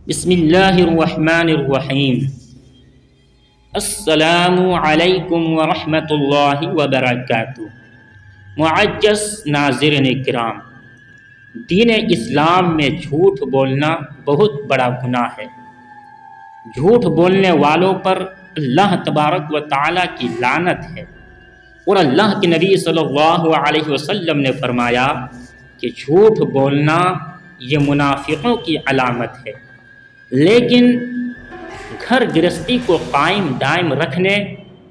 بسم اللہ الرحمن الرحیم۔ السلام علیکم ورحمۃ اللہ وبرکاتہ۔ معزز ناظرین کرام، دین اسلام میں جھوٹ بولنا بہت بڑا گناہ ہے۔ جھوٹ بولنے والوں پر اللہ تبارک و تعالیٰ کی لعنت ہے، اور اللہ کے نبی صلی اللہ علیہ وسلم نے فرمایا کہ جھوٹ بولنا یہ منافقوں کی علامت ہے۔ لیکن گھر گرہستی کو قائم دائم رکھنے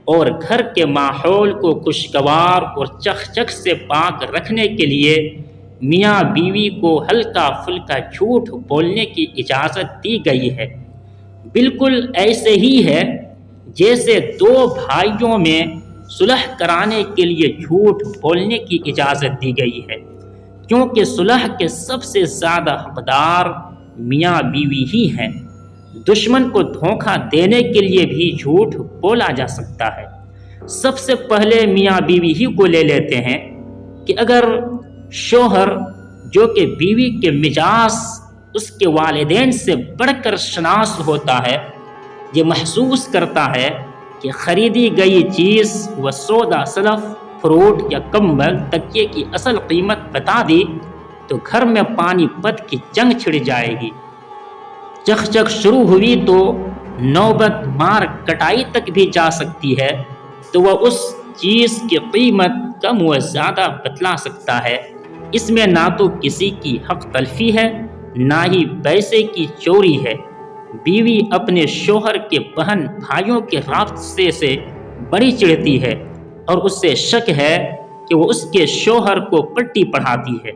اور گھر کے ماحول کو خوشگوار اور چخ سے پاک رکھنے کے لیے میاں بیوی کو ہلکا پھلکا جھوٹ بولنے کی اجازت دی گئی ہے۔ بالکل ایسے ہی ہے جیسے دو بھائیوں میں صلح کرانے کے لیے جھوٹ بولنے کی اجازت دی گئی ہے، کیونکہ صلح کے سب سے زیادہ حقدار میاں بیوی ہی ہیں۔ دشمن کو دھوکہ دینے کے لیے بھی جھوٹ بولا جا سکتا ہے۔ سب سے پہلے میاں بیوی ہی کو لے لیتے ہیں کہ اگر شوہر جو کہ بیوی کے مزاج اس کے والدین سے بڑھ کر شناس ہوتا ہے، یہ محسوس کرتا ہے کہ خریدی گئی چیز و سودا سلف فروٹ یا کمبل تکیے کی اصل قیمت بتا دی تو گھر میں پانی پت کی جنگ چھڑ جائے گی۔ چک شروع ہوئی تو نوبت مار کٹائی تک بھی جا سکتی ہے، تو وہ اس چیز کی قیمت کم و زیادہ بتلا سکتا ہے۔ اس میں نہ تو کسی کی حق تلفی ہے، نہ ہی پیسے کی چوری ہے۔ بیوی اپنے شوہر کے بہن بھائیوں کے رابطے سے بڑی چڑھتی ہے اور اس سے شک ہے کہ وہ اس کے شوہر کو پٹی پڑھاتی ہے،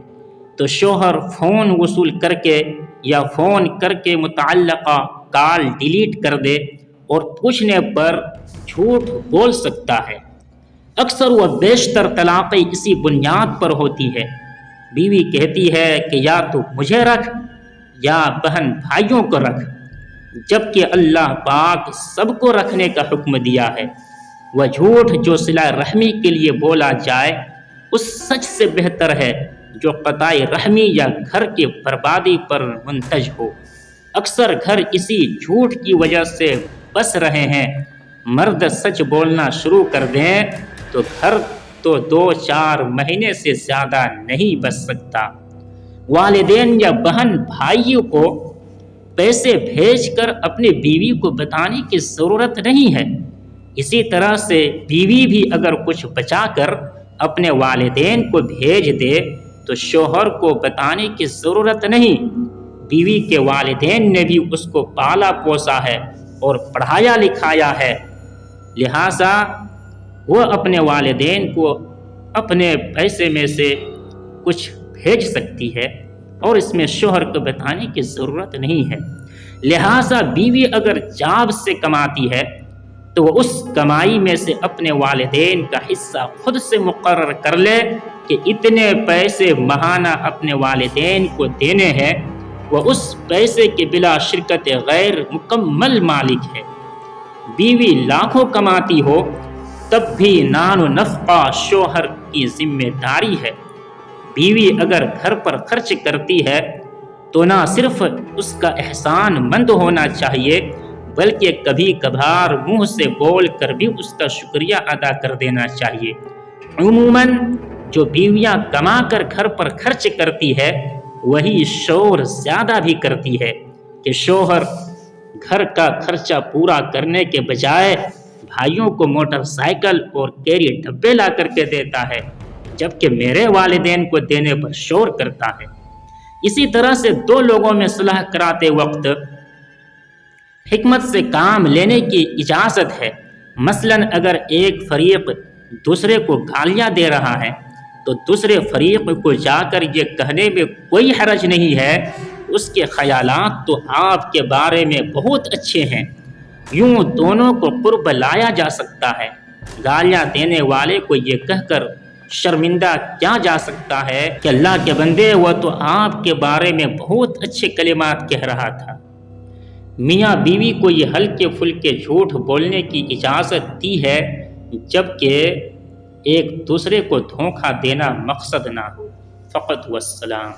تو شوہر فون وصول کر کے یا فون کر کے متعلقہ کال ڈیلیٹ کر دے اور پوچھنے پر جھوٹ بول سکتا ہے۔ اکثر و بیشتر طلاقیں اسی بنیاد پر ہوتی ہے۔ بیوی کہتی ہے کہ یا تو مجھے رکھ یا بہن بھائیوں کو رکھ، جبکہ اللہ پاک سب کو رکھنے کا حکم دیا ہے۔ وہ جھوٹ جو صلہ رحمی کے لیے بولا جائے اس سچ سے بہتر ہے جو قطع رحمی یا گھر کی بربادی پر منتج ہو۔ اکثر گھر اسی جھوٹ کی وجہ سے بس رہے ہیں۔ مرد سچ بولنا شروع کر دیں تو گھر تو 2-4 مہینے سے زیادہ نہیں بچ سکتا۔ والدین یا بہن بھائیوں کو پیسے بھیج کر اپنی بیوی کو بتانے کی ضرورت نہیں ہے۔ اسی طرح سے بیوی بھی اگر کچھ بچا کر اپنے والدین کو بھیج دے تو شوہر کو بتانے کی ضرورت نہیں۔ بیوی کے والدین نے بھی اس کو پالا پوسا ہے اور پڑھایا لکھایا ہے، لہٰذا وہ اپنے والدین کو اپنے پیسے میں سے کچھ بھیج سکتی ہے اور اس میں شوہر کو بتانے کی ضرورت نہیں ہے۔ لہٰذا بیوی اگر جاب سے کماتی ہے تو وہ اس کمائی میں سے اپنے والدین کا حصہ خود سے مقرر کر لے کہ اتنے پیسے ماہانہ اپنے والدین کو دینے ہیں۔ وہ اس پیسے کے بلا شرکت غیر مکمل مالک ہے۔ بیوی لاکھوں کماتی ہو تب بھی نان و نفقہ شوہر کی ذمہ داری ہے۔ بیوی اگر گھر پر خرچ کرتی ہے تو نہ صرف اس کا احسان مند ہونا چاہیے بلکہ کبھی کبھار منہ سے بول کر بھی اس کا شکریہ ادا کر دینا چاہیے۔ عموماً جو بیویاں کما کر گھر پر خرچ کرتی ہے وہی شور زیادہ بھی کرتی ہے کہ شوہر گھر کا خرچہ پورا کرنے کے بجائے بھائیوں کو موٹر سائیکل اور کیری ڈبے لا کر کے دیتا ہے، جبکہ میرے والدین کو دینے پر شور کرتا ہے۔ اسی طرح سے دو لوگوں میں صلح کراتے وقت حکمت سے کام لینے کی اجازت ہے۔ مثلاً اگر ایک فریق دوسرے کو گالیاں دے رہا ہے تو دوسرے فریق کو جا کر یہ کہنے میں کوئی حرج نہیں ہے اس کے خیالات تو آپ کے بارے میں بہت اچھے ہیں، یوں دونوں کو قرب لایا جا سکتا ہے۔ گالیاں دینے والے کو یہ کہہ کر شرمندہ کیا جا سکتا ہے کہ اللہ کے بندے وہ تو آپ کے بارے میں بہت اچھے کلمات کہہ رہا تھا۔ میاں بیوی کو یہ ہلکے پھلکے جھوٹ بولنے کی اجازت دی ہے جبکہ ایک دوسرے کو دھوکہ دینا مقصد نہ ہو۔ فقط والسلام۔